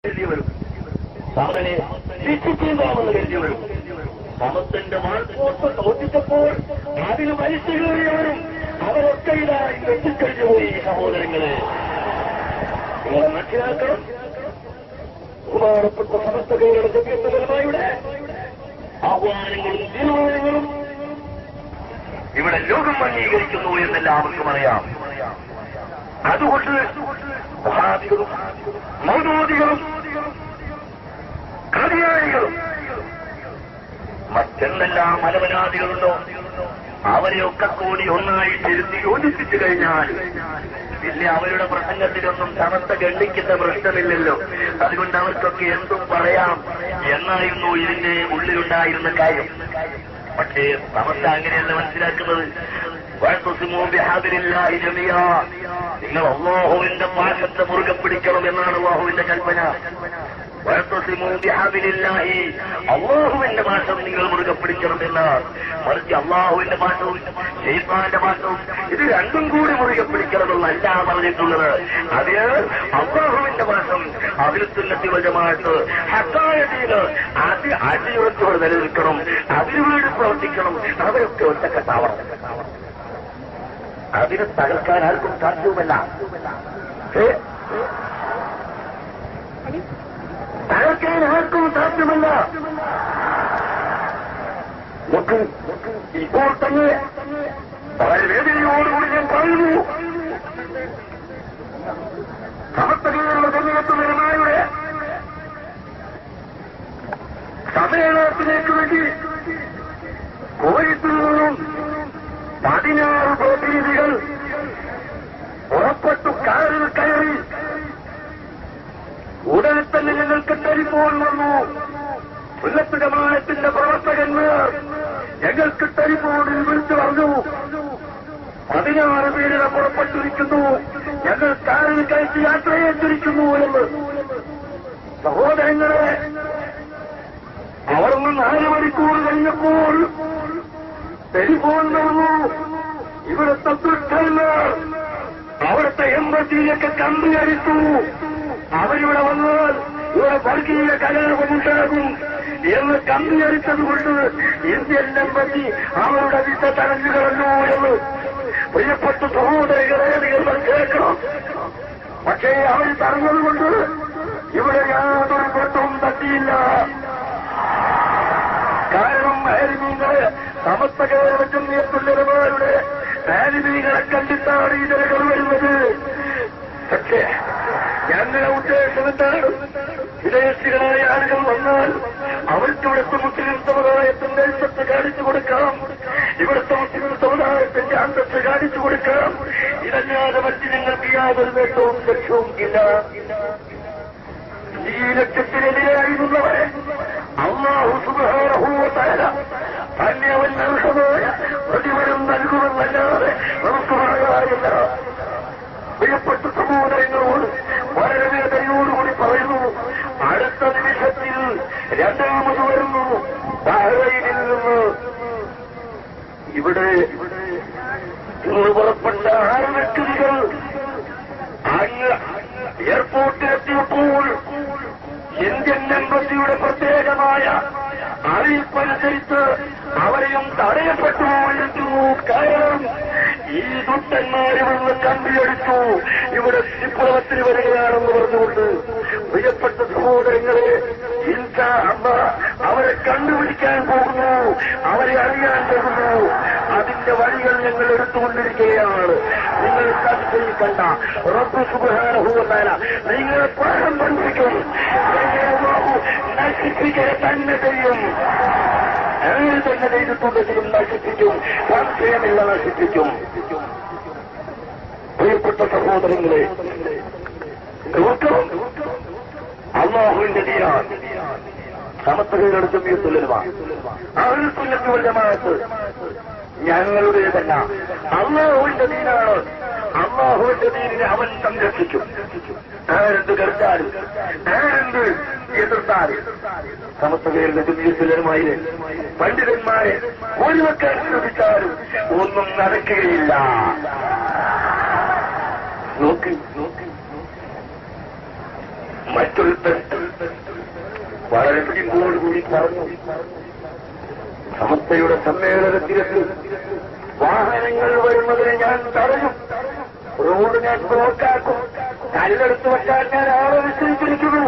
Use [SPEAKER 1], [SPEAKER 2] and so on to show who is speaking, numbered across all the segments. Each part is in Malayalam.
[SPEAKER 1] വരും, സമനെ ശിക്ഷിച്ചേക്കാമെന്ന് കരുതി വരും. സമത്തിന്റെ വാൾപോട്ട് തോറ്റിച്ചപ്പോൾ അതിന് മരിച്ചു കയറിയവരും അവരൊക്കെ ഇതായി വെട്ടിക്കഴിഞ്ഞു പോയി. സഹോദരങ്ങളെ, നിങ്ങളെ മനസ്സിലാക്കണം. ബഹുമാനപ്പെട്ട സമസ്ത കേരള ജമിയത്ത് ഉലമായുടെ ആഹ്വാനങ്ങളും തീരുമാനങ്ങളും ഇവിടെ ലോകം അംഗീകരിക്കുന്നു എന്നെല്ലാവർക്കും അറിയാം. അതുകൊണ്ട് വഹാബികളും മൗദൂദികളും ഖദിയാനികളും മറ്റെന്തെല്ലാം അലവനാദികളുണ്ടോ അവരെയൊക്കെ കൂടി ഒന്നായി തിരുത്തി യോജിപ്പിച്ചു കഴിഞ്ഞാൽ പിന്നെ അവരുടെ പ്രസംഗത്തിലൊന്നും സമസ്ത ഗണ്ണിക്കുന്ന പ്രശ്നമില്ലല്ലോ. അതുകൊണ്ട് അവർക്കൊക്കെ എന്തും പറയാം എന്നായിരുന്നു ഇതിന്റെ ഉള്ളിലുണ്ടായിരുന്ന കാര്യം. പക്ഷേ സമസ്ത അങ്ങനെയല്ല മനസ്സിലാക്കുന്നത്. നിങ്ങൾ അല്ലാഹുവിന്റെ പാശത്തെ മുറുകെ പിടിക്കണം എന്നാണ് അല്ലാഹുവിന്റെ കൽപ്പന. അല്ലാഹുവിന്റെ പാശം നിങ്ങൾ മുറുകെ പിടിക്കണം എന്നാണ്. മറിച്ച് അല്ലാഹുവിന്റെ പാശവും ശൈത്താന്റെ പാശവും ഇത് രണ്ടും കൂടി മുറുകെ പിടിക്കണമെന്നല്ല പറഞ്ഞിട്ടുള്ളത്. അത് അല്ലാഹുവിന്റെ പാശം അഹ്ലുസുന്നത്തി വൽ ജമാഅത്ത് ഹഖായതീന് അത് അടിയുറച്ചോടെ നിലനിൽക്കണം, അതിനുവേണ്ടി പ്രവർത്തിക്കണം. അവരൊക്കെ ഒറ്റക്കെട്ടാവണം. അതിനെ തകർക്കാൻ ആർക്കും സാധ്യവുമല്ല. തകർക്കാൻ ആർക്കും സാധ്യമല്ല. നോക്ക്, ഇപ്പോൾ തന്നെ വളരെ വേദനയോടുകൂടി ഞാൻ പറയുന്നു, സമസ്തകേരള ജമിയത്ത് ഉലമായുടെ സമ്മേളനത്തിലേക്ക് വേണ്ടി കുവൈത്തിൽ നിന്നും 16 പ്രതിനിധികൾ പുറപ്പെട്ടു കാറിൽ കയറി. ഉടനെ തന്നെ ഞങ്ങൾക്ക് ടെലിഫോൺ വന്നു. സുന്നത്ത് ജമാഅത്തിന്റെ പ്രവർത്തകന്മാർ ഞങ്ങൾക്ക് ടെലിഫോണിൽ വിളിച്ചു പറഞ്ഞു, 16 പേരെ പുറപ്പെട്ടിരിക്കുന്നു, ഞങ്ങൾ കാറിൽ കയറ്റി യാത്രയേറ്റിരിക്കുന്നു എന്ന്. സഹോദരങ്ങളെ, അവർ 4 മണിക്കൂർ കഴിഞ്ഞപ്പോൾ ടെലിഫോൺ വന്നു. ഇവിടുത്തെ ദുഷ്ടന്മാർ അവിടുത്തെ എംബസിയിലൊക്കെ കമ്പി അടിച്ചു. അവരിവിടെ വന്നാൽ ഇവിടെ വർഗീയ കലാപമുണ്ടാകും എന്ന് കമ്പി അടിച്ചതുകൊണ്ട് ഇന്ത്യൻ എംബസി അവരുടെ വിസ തടഞ്ഞു കളഞ്ഞു എന്ന്. പ്രിയപ്പെട്ട സഹോദരങ്ങളെ, നിങ്ങൾ മനസ്സിലാക്കണം. പക്ഷേ അവർ തടഞ്ഞതുകൊണ്ട് ഇവിടെ യാതൊരു കൊട്ടവും തട്ടിയില്ല. കാരണം ആലിമീങ്ങളെ, സമസ്ത കേരള ജമിയത്ത് ഉലമായുടെ ആലിമീങ്ങളെ കണ്ടിട്ടാണ് ഈ നിലകൾ വരുന്നത്. പക്ഷേ ഞങ്ങളുടെ ഉദ്ദേശം എന്താണ്? വിദേശികളായ ആളുകൾ വന്നാൽ അവർക്ക് ഇവിടുത്തെ മുസ്ലിം സമുദായത്തിന്റെ ഇഷ്ടത്ത് കാണിച്ചു കൊടുക്കാം, ഇവിടുത്തെ മുസ്ലിം സമുദായത്തിന്റെ അന്തസ്സ് കാണിച്ചു കൊടുക്കാം. ഇതല്ലാതെ മറ്റ് ഞങ്ങൾക്ക് യാതൊരു നേട്ടവും ലക്ഷ്യവും ഇല്ല. ഈ ലക്ഷ്യത്തിനെതിരായിരുന്നവരെ അല്ലാഹു സുബ്ഹാനഹു വ തആല തന്നെ അവൻ അർഹമായ പ്രതിഫലം നൽകുമെന്നല്ലാതെ നമുക്ക് പറയാനില്ല. പ്രിയപ്പെട്ട സഹോദരങ്ങളോട് വളരെ വേദനയോടുകൂടി പറയുന്നു, അടുത്ത നിമിഷത്തിൽ 2ാമത് വരുന്നു ബഹ്റൈനിൽ നിന്ന്. ഇവിടെ ഇന്ന് പുറപ്പെട്ട 6 വ്യക്തികൾ അങ്ങ് എയർപോർട്ടിലെത്തിയപ്പോൾ ഇന്ത്യൻ എംബസിയുടെ പ്രത്യേകമായ അറിയിപ്പനുസരിച്ച് അവരെയും തടയപ്പെട്ടുപോയിരുന്നു. കാരണം ഈ ദുഷ്ടന്മാരിവിടുന്ന് കമ്പിയടിച്ചു, ഇവിടെ വിപ്ലവത്തിന് വരികയാണെന്ന് പറഞ്ഞുകൊണ്ട്. പ്രിയപ്പെട്ട സഹോദരങ്ങളെ, ഇൻഷാ അല്ലാഹ് അവരെ കണ്ടുപിടിക്കാൻ പോകുന്നു, അവരെ അറിയാൻ പോകുന്നു. അതിന്റെ വഴികൾ ഞങ്ങൾ എടുത്തുകൊണ്ടിരിക്കുകയാണ്. നിങ്ങൾ സംശയിക്കണ്ട. റബ്ബ് സുബ്ഹാനഹു വ തആല നിങ്ങളെ പാഠം പഠിപ്പിക്കും, നശിപ്പിക്കുക തന്നെ ചെയ്യും. അങ്ങനെ തന്നെ ചെയ്തിട്ടുണ്ടെങ്കിലും നശിപ്പിക്കും, സംശയമില്ല, നശിപ്പിക്കും. പ്രിയപ്പെട്ട സഹോദരങ്ങളെ, അല്ലാഹുവിന്റെ ദീനാണ് സമസ്ത കേരള ജമിയത്ത് ഉലമാ അഹ്ലുസുന്നത്തി വൽ ജമാഅത്ത് ഞങ്ങളുടേതല്ല, അല്ലാഹുവിന്റെ ദീനാണ്. അല്ലാഹുവിന്റെ ദീനിനെ അവൻ സംരക്ഷിക്കും. ആരെന്ത് കരുത്താലും ആരെന്ത് എതിർത്താലും സമസ്ത കേരള ജമിയത്ത് ഉലമായിലെ പണ്ഡിതന്മാരെ ഒഴിവാക്കാൻ ശ്രമിച്ചാലും ഒന്നും നടക്കുകയില്ല. നോക്ക്, മറ്റൊരുത്തൻ വളരെ പിടിപ്പോടുകൂടി പറഞ്ഞു, സമസ്തയുടെ സമ്മേളനത്തിലേക്ക് വാഹനങ്ങൾ വരുന്നതിന് ഞാൻ തടയും, റോഡ് ഞാൻ ബ്ലോക്കാക്കും, കല്ലെടുത്ത് വെക്കാൻ ഞാൻ ആളെ നിശ്ചയിച്ചിരിക്കുന്നു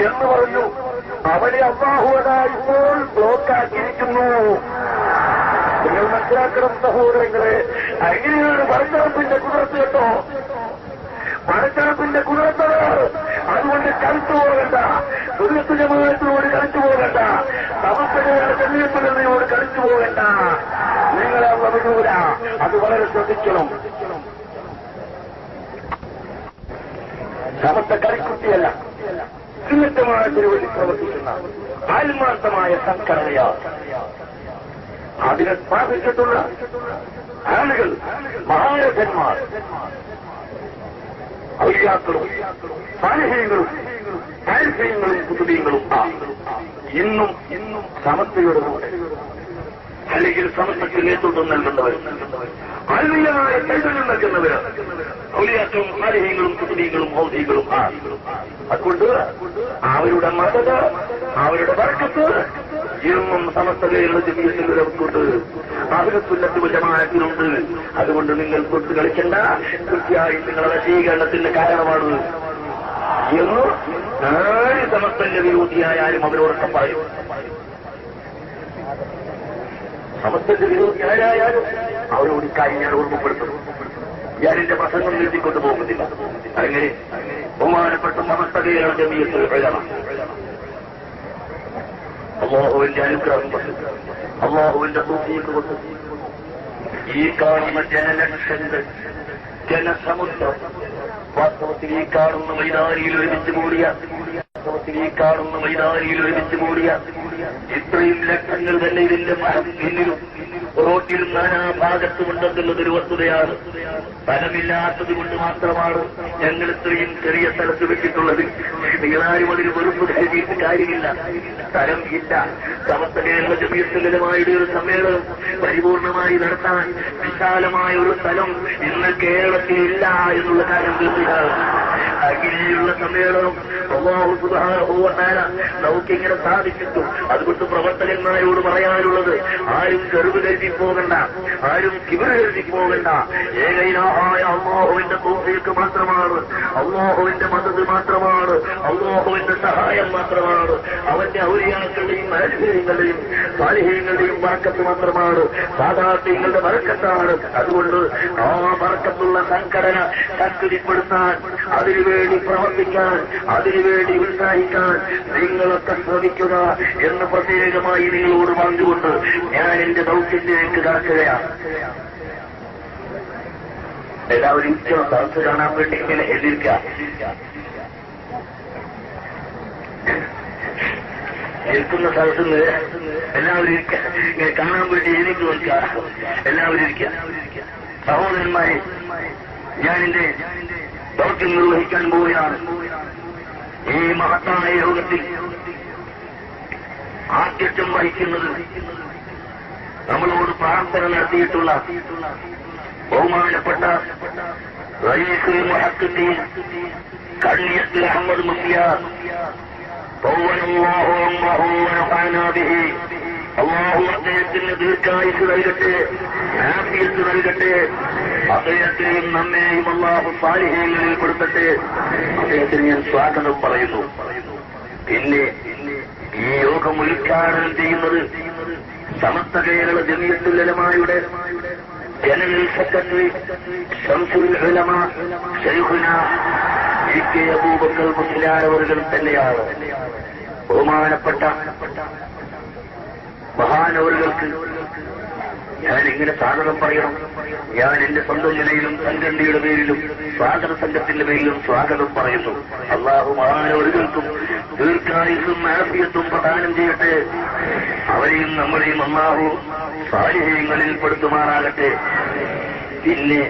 [SPEAKER 1] എന്ന് പറഞ്ഞു. അവനെ അല്ലാഹുവതാ ഇപ്പോൾ ബ്ലോക്കാക്കിയിരിക്കുന്നു. നിങ്ങൾ മനസ്സിലാക്കണം സഹോദരങ്ങളെ, അങ്ങനെയാണ് പടച്ചറപ്പിന്റെ കുതിർത്ത് കേട്ടോ. പടച്ചറപ്പിന്റെ കുതിർത്തത്. അതുകൊണ്ട് കളിച്ചു പോകണ്ട, സുന്നത്ത് ജമാഅത്തിനോട് കളിച്ചു പോകണ്ട, സമസ്തകളുടെ ജമീയത്തുകളോട് കളിച്ചു പോകണ്ട. നിങ്ങളെ വിടൂല, അത് വളരെ ശ്രദ്ധിക്കണം. സമസ്ത കളിക്കുട്ടിയല്ല, സുന്നത്തമായതിനു വേണ്ടി പ്രവർത്തിക്കുന്ന ആത്മാർത്ഥമായ സംഘടനയാണ്. അതിനെ സ്ഥാപിച്ചിട്ടുള്ള ആളുകൾ മഹാരഥന്മാർ, ഔലിയാക്കളും സാലിഹീങ്ങളും താരിഫീങ്ങളും കുതുബീങ്ങളും ഇന്നും സമസ്തയുടെ കൂടെ, അല്ലെങ്കിൽ സമസ്തയ്ക്ക് നേതൃത്വം നൽകുന്നവർ, ആത്മീയമായ ചൈതന്യം നൽകുന്നവർ ഔലിയാക്കളും സാലിഹീങ്ങളും കുതുബീങ്ങളും ഔലികളും. അതുകൊണ്ട് അവരുടെ മദത്, അവരുടെ ബർക്കത്ത് ഇന്നും സമസ്തകളുടെ ജമീയത്തുകളുണ്ട്, അവരുടെ സുന്നത്ത് ജമാഅത്തിനുണ്ട്. അതുകൊണ്ട് നിങ്ങൾ തൊട്ട് കളിക്കേണ്ട, തീർച്ചയായും നിങ്ങളുടെ സ്വീകരണത്തിന്റെ കാരണമാണ് എന്ന് ആര് സമസ്തന്റെ വിരോധിയായാലും അവരോടൊക്കെ പറയും. സമസ്തന്റെ വിരോധിയായാലും അവരോട് ഇക്കാര്യം ഞാൻ ഓർമ്മപ്പെടുത്തും. ഞാനെന്റെ പ്രസംഗം നീട്ടിക്കൊണ്ടു പോകുന്നില്ല. അങ്ങനെ ബഹുമാനപ്പെട്ട സമസ്തകളുടെ ജമീയത്തുൽ ഉലമ അല്ലാഹുവിന്റെ അനുഗ്രഹം കൊണ്ട്, അല്ലാഹുവിന്റെ തൗഫീഖ് കൊണ്ട് ഈ കാണുന്ന ജനലക്ഷങ്ങൾ, ജനസമുദ്രം, വാസ്തവത്തിൽ ഈ കാണുന്ന മൈതാനിയിൽ ഒരുമിച്ച് കൂടിയ ഇത്രയും ലക്ഷങ്ങൾ തന്നെ ഇതിന്റെ പിന്നിലും റോട്ടിലും നാനാഭാഗത്തുമുണ്ടെന്നുള്ളതൊരു വസ്തുതയാണ്. സ്ഥലമില്ലാത്തത് കൊണ്ട് മാത്രമാണ് ഞങ്ങൾ ഇത്രയും ചെറിയ സ്ഥലത്ത് വെച്ചിട്ടുള്ളത്. നിങ്ങളാരും അതിന് വെറുപ്പ് ധരിച്ചിട്ട് കാര്യമില്ല. സ്ഥലം ഇല്ല. സമസ്ത കേരള ജമീയത്തുകളുമായുടെ ഒരു സമ്മേളനം പരിപൂർണമായി നടത്താൻ വിശാലമായ ഒരു സ്ഥലം ഇന്ന് കേരളത്തിൽ ഇല്ല എന്നുള്ള കാര്യം തീർച്ചയാണ്. അങ്ങനെയുള്ള സമ്മേളനം അല്ലാഹു സുബ്ഹാനഹു വ തആല നമുക്കിങ്ങനെ സാധിച്ചിട്ടു. അതുകൊണ്ട് പ്രവർത്തകന്മാരോട് പറയാനുള്ളത്, ആരും ചെറുത് കരുതി പോകണ്ട, ആരും കിബിർ കരുതി പോകണ്ട. ഏകൈനായ അല്ലാഹുവിന്റെ തൗഫീഖ് മാത്രമാണ്, അല്ലാഹുവിന്റെ മദദ് മാത്രമാണ്, അല്ലാഹുവിന്റെ സഹായം മാത്രമാണ്, അവന്റെ ഔലിയാക്കളുടെയും ആലിഹീങ്ങളുടെയും സാലിഹീങ്ങളുടെയും ബർക്കത്ത് മാത്രമാണ്, സാദാത്യങ്ങളുടെ ബർക്കത്താണ്. അതുകൊണ്ട് ആ ബർക്കത്തുള്ള സംഘടന ശക്തിപ്പെടുത്താൻ, അതിനുവേണ്ടി പ്രവർത്തിക്കാൻ, അതിനുവേണ്ടി ഉത്സാഹിക്കാൻ നിങ്ങളൊക്കെ ശ്രമിക്കുക എന്ന് പ്രത്യേകമായി നിങ്ങളോട് പറഞ്ഞുകൊണ്ട് ഞാൻ എന്റെ ദൗത്യത്തിലേക്ക് കടക്കുകയാണ്. എല്ലാവരും സദസ് കാണാൻ വേണ്ടി ഇങ്ങനെ എതിർക്കുക. നിൽക്കുന്ന സ്ഥലത്തുനിന്ന് എല്ലാവരും ഇങ്ങനെ കാണാൻ വേണ്ടി എനിക്ക് നോക്കുക. എല്ലാവരും ഇരിക്കുക. സഹോദരന്മാരെ, ഞാൻ എന്റെ ദൗത്യം നിർവഹിക്കാൻ പോവുകയാണ്. ഈ മഹത്തായ യോഗത്തിൽ ആദ്യം വഹിക്കുന്നത് നമ്മളോട് പ്രാർത്ഥന നടത്തിയിട്ടുള്ള ബഹുമാനപ്പെട്ട റയീസുൽ മുഹഖ്ഖീൻ കണ്ണിയത്ത് അഹമ്മദ് മുസ്ലിയാർ അല്ലാഹു അദ്ദേഹത്തിന് ദീർഘായുസ് നൽകട്ടെ, ആഫിയത്ത് നൽകട്ടെ. അദ്ദേഹത്തെയും നമ്മെയും അല്ലാഹു സാലിഹീങ്ങളിൽ പെടുത്തട്ടെ. അദ്ദേഹത്തിന് ഞാൻ സ്വാഗതം പറയുന്നു. പിന്നെ ഈ യോഗം ഉദ്ഘാടനം ചെയ്യുന്നത് സമസ്ത കേരള ജമീയത്തുൽ ഉലമായുടെ ജനറൽ സെക്രട്ടറി ശംസുൽ ഉലമ ശൈഖുന ഇ.കെ. അബൂബക്കർ മുസ്ലിയാർ അവர்கள் തന്നെയാണ്. ബഹുമാനപ്പെട്ട മഹാനവറുകൾക്ക് ഞാനിങ്ങനെ സ്വാഗതം പറയണം. ഞാൻ എന്റെ സ്വന്തം നിലയിലും സംഘടനയുടെ പേരിലും സ്വാഗത സംഘത്തിന്റെ പേരിലും സ്വാഗതം പറയുന്നു. അല്ലാഹു മഹാനവറുകൾക്കും ദീർഘായുസ്സും ആഫിയത്തും പ്രദാനം ചെയ്യട്ടെ. അവരെയും നമ്മളെയും അല്ലാഹു സാലിഹീങ്ങളിൽ പെടുത്തുമാറാകട്ടെ. പിന്നെ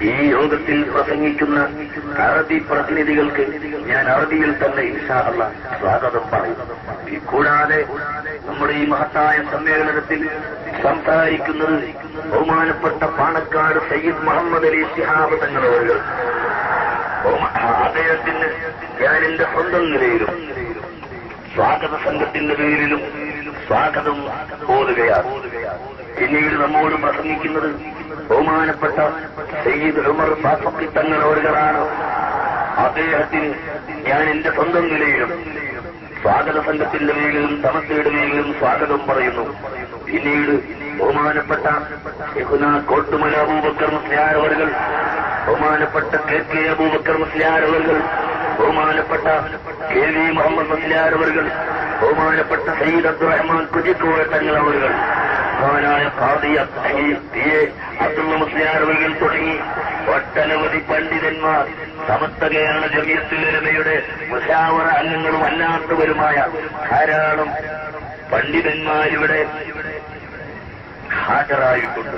[SPEAKER 1] ഈ യോഗത്തിൽ പ്രസംഗിക്കുന്ന അറബി പ്രതിനിധികൾക്ക് ഞാൻ അറബിയിൽ തന്നെ ഇൻഷാ അല്ലാഹ് സ്വാഗതം പറയും. കൂടാതെ നമ്മുടെ ഈ മഹത്തായ സമ്മേളനത്തിൽ സംസാരിക്കുന്നത് ബഹുമാനപ്പെട്ട പാണക്കാട് സയ്യിദ് മുഹമ്മദ് അലി ശിഹാബ് തങ്ങളവர்கள். അദ്ദേഹത്തിന് ഞാൻ എന്റെ സ്വന്തം നിലയിലും സ്വാഗത സംഘത്തിന്റെ പേരിലും സ്വാഗതം ഓതുകയാണ്. പിന്നീട് നമ്മോട് പ്രസംഗിക്കുന്നത് ബഹുമാനപ്പെട്ട സയ്യിദ് ഉമർ ഫാറൂഖി തങ്ങളവരുകളാണ്. അദ്ദേഹത്തിന് ഞാൻ എന്റെ സ്വന്തം നിലയിലും സ്വാഗത സംഘത്തിന്റെ പേരിലും സമസ്തയുടെ പേരിലും സ്വാഗതം പറയുന്നു. പിന്നീട് ബഹുമാനപ്പെട്ട യഹുന കോട്ടുമല അബൂബക്കർ മുസ്ലിയാർ അവர்கள், ബഹുമാനപ്പെട്ട കെ അബൂബക്കർ മുസ്ലിയാർ അവர்கள், ബഹുമാനപ്പെട്ട കെ വി മുഹമ്മദ് മുസ്ലിയാർ അവர்கள், ബഹുമാനപ്പെട്ട സയ്യിദ് അബ്ദുറഹ്മാൻ കുജിക്കോയ തങ്ങൾ അവர்கள், മഹാനായ ഖാദി അബ്ദുള്ള മുസ്ലിയാർ അവர்கள் തുടങ്ങി ഒട്ടനവധി പണ്ഡിതന്മാർ, സമസ്തകയാണ് ജമിയത്തുൽ ഉലമയുടെ മുശാവറ അംഗങ്ങളും അല്ലാത്തവരുമായ ധാരാളം പണ്ഡിതന്മാരിവിടെ ഹാജരായിട്ടുണ്ട്.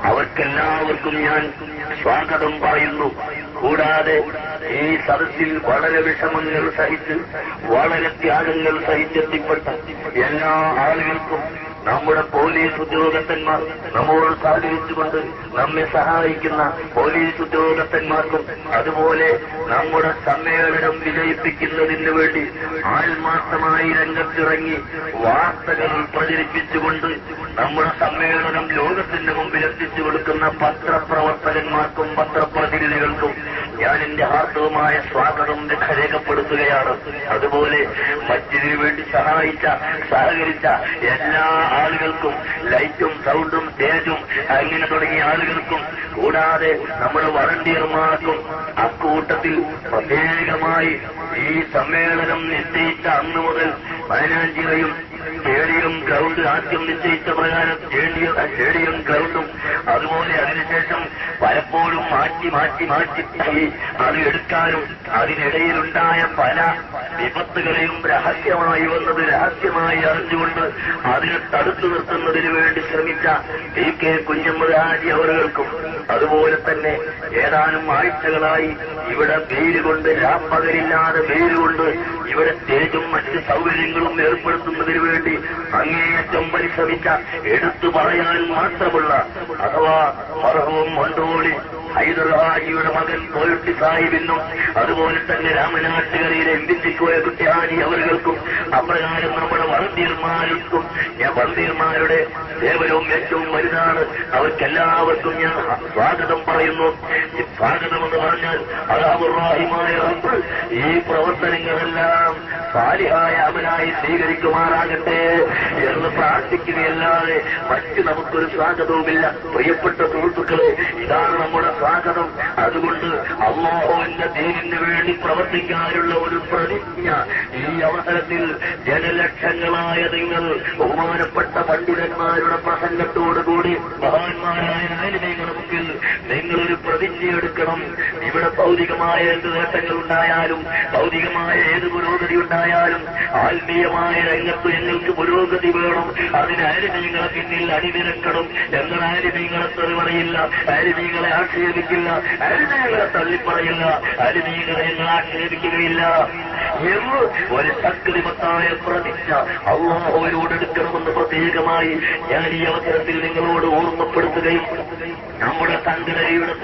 [SPEAKER 1] അവർക്കെല്ലാവർക്കും ഞാൻ സ്വാഗതം പറയുന്നു. കൂടാതെ ഈ സദസ്സിൽ വളരെ വിഷമങ്ങൾ സഹിച്ച് വളരെ ത്യാഗങ്ങൾ സഹിച്ചെത്തിപ്പെട്ട എല്ലാ ആളുകൾക്കും നമ്മുടെ പോലീസ് ഉദ്യോഗസ്ഥന്മാർ നമ്മോട് സഹകരിച്ചുകൊണ്ട് നമ്മെ സഹായിക്കുന്ന പോലീസ് ഉദ്യോഗസ്ഥന്മാർക്കും അതുപോലെ നമ്മുടെ സമ്മേളനം വിജയിപ്പിക്കുന്നതിന് വേണ്ടി ആത്മാർത്ഥമായി രംഗത്തിറങ്ങി വാർത്തകൾ പ്രചരിപ്പിച്ചുകൊണ്ട് നമ്മുടെ സമ്മേളനം ലോകത്തിന്റെ മുമ്പിൽ എത്തിച്ചു കൊടുക്കുന്ന പത്രപ്രവർത്തകന്മാർക്കും പത്രപ്രതിനിധികൾക്കും ഞാൻ എന്റെ ഹാർദവമായ സ്വാഗതം രേഖപ്പെടുത്തുകയാണ്. അതുപോലെ മസ്ജിദിനു വേണ്ടി സഹകരിച്ച എല്ലാ ആളുകൾക്കും, ലൈറ്റും സൗണ്ടും സ്റ്റേജും അങ്ങനെ തുടങ്ങിയ ആളുകൾക്കും, കൂടാതെ നമ്മുടെ വളണ്ടിയർമാർക്കും, അക്കൂട്ടത്തിൽ പ്രത്യേകമായി ഈ സമ്മേളനം നിശ്ചയിച്ച അന്നു മുതൽ മൈനാഞ്ചിറയും സ്റ്റേഡിയം ഗ്രൗണ്ട് ആദ്യം നിശ്ചയിച്ച പ്രകാരം സ്റ്റേഡിയം ഗ്രൗണ്ടും അതുപോലെ അതിനുശേഷം പലപ്പോഴും മാറ്റി അത് എടുക്കാനും അതിനിടയിലുണ്ടായ പല വിപത്തുകളെയും രഹസ്യമായി അറിഞ്ഞുകൊണ്ട് അതിനെ തടുത്തു നിർത്തുന്നതിന് വേണ്ടി ശ്രമിച്ച കെ കുഞ്ഞമ്മദ് ഹാജി അവർക്കും, അതുപോലെ തന്നെ ഏതാനും ആഴ്ചകളായി ഇവിടെ വെയിലുകൊണ്ട് രാപ്പകലില്ലാതെ വെയിലുകൊണ്ട് ഇവിടെ സ്റ്റേജും മറ്റ് സൗകര്യങ്ങളും ഏർപ്പെടുത്തുന്നതിന് വേണ്ടി അങ്ങേയറ്റം പരിശ്രമിച്ച, എടുത്തു പറയാൻ മാത്രമുള്ള അഥവാ മർഹൂം മണ്ടോളി ഹൈദർ ഹാജിയുടെ മകൻ കോയട്ടി സാഹിബിനും അതുപോലെ തന്നെ രാമനാട്ടുകരയിലെ എംപിച്ചിക്കോയ കുട്ടി ഹാജി അവർക്കും അപ്രകാരം നമ്മുടെ വളണ്ടിയർമാർക്കും വളണ്ടിയർമാരുടെ സേവനവും ഏറ്റവും വലുതാണ്. അവർക്കെല്ലാവർക്കും ഞാൻ സ്വാഗതം പറയുന്നു. സ്വാഗതമെന്ന് പറഞ്ഞാൽ അല്ലാഹുറഹിമായ റബ്ബ് ഈ പ്രവർത്തനങ്ങളെല്ലാം സാലിഹായ അമലായി സ്വീകരിക്കുമാറാകട്ടെ എന്ന് പ്രാർത്ഥിക്കുകയല്ലാതെ മറ്റ് നമുക്കൊരു സ്വാഗതവുമില്ല. പ്രിയപ്പെട്ട സുഹൃത്തുക്കളെ, ഇതാണ് നമ്മുടെ സ്വാഗതം. അതുകൊണ്ട് അല്ലാഹുവിന്റെ ദീനിന് വേണ്ടി പ്രവർത്തിക്കാനുള്ള ഒരു പ്രതിജ്ഞ ഈ അവസരത്തിൽ ജനലക്ഷങ്ങളായ നിങ്ങൾ ബഹുമാനപ്പെട്ട പണ്ഡിതന്മാരുടെ പ്രസംഗത്തോടുകൂടി മഹാന്മാരായ ആലിമീങ്ങളുടെ മുമ്പിൽ നിങ്ങളൊരു പ്രതിജ്ഞയെടുക്കണം. ഇവിടെ ഭൗതികമായ എന്ത് നേട്ടങ്ങളുണ്ടായാലും ഭൗതികമായ ഏത് പുരോഗതി ഉണ്ടായാലും ആത്മീയമായ രംഗത്ത് ഞങ്ങൾക്ക് പുരോഗതി വേണം. അതിന് ആലിമീങ്ങളെ പിന്നിൽ അണിനിരക്കണം. ഞങ്ങൾ ആലിമീങ്ങളെ തെറിവറിയില്ല, ആലിമീങ്ങളെ ആക്ഷേപിക്കില്ല, ആലിമീങ്ങളെ തള്ളിപ്പറയില്ല, ആലിമീങ്ങളെ ഞങ്ങൾ ആക്ഷേപിക്കുകയില്ല എന്ന് ഒരു ശക്തിമത്തായ പ്രതിജ്ഞ അല്ലാഹുവിനോടെടുക്കണമെന്ന് പ്രത്യേകമായി ഞാൻ ഈ അവസരത്തിൽ നിങ്ങളോട് ഓർമ്മപ്പെടുത്തുകയും നമ്മുടെ സംഘടനയുടെ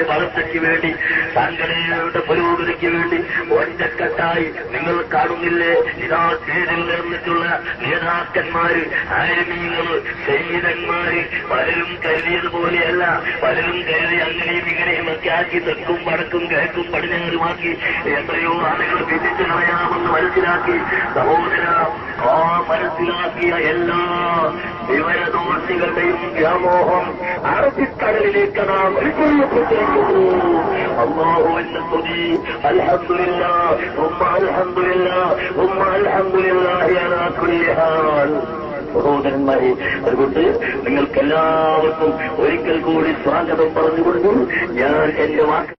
[SPEAKER 1] വളർച്ചയ്ക്ക് വേണ്ടി, സംഘടനയുടെ പുരോഗതിക്ക് വേണ്ടി ഒറ്റക്കെട്ടായി നിങ്ങൾ കാണുന്നില്ലേ, ഇതാ സ്റ്റേജിൽ നിർമ്മിച്ചുള്ള നേതാക്കന്മാര്, ആലിമീങ്ങള്, സയ്യിദന്മാര്, പലരും കരുതിയതുപോലെയല്ല. പലരും കരുതി അങ്ങനെയും ഇങ്ങനെയും ഒക്കെ ആക്കി തെക്കും വടക്കും കിഴക്കും പടിഞ്ഞാറുമാക്കി എത്രയോ ആളുകൾ വിധിച്ചു കളയാമെന്ന് മനസ്സിലാക്കി. സഹോദര, ആ മനസ്സിലാക്കിയ എല്ലാ വിവരദോഷികളുടെയും വ്യാമോഹം അറബിക്കടലിലേക്ക് നാം ഒഴുകൊള്ളപ്പെട്ടിരിക്കുന്നു. അല്ലാഹുവിന്റെ സ്തുതി. അൽഹംദുലില്ലാഹ്, അൽഹംദുലില്ലാഹി അലാ കുല്ലി ഹാൽ. സഹോദരന്മാരെ, അതുകൊണ്ട് നിങ്ങൾക്കെല്ലാവർക്കും ഒരിക്കൽ കൂടി സ്വാഗതം പറഞ്ഞുകൊണ്ട് ഞാൻ എന്റെ വാക്ക്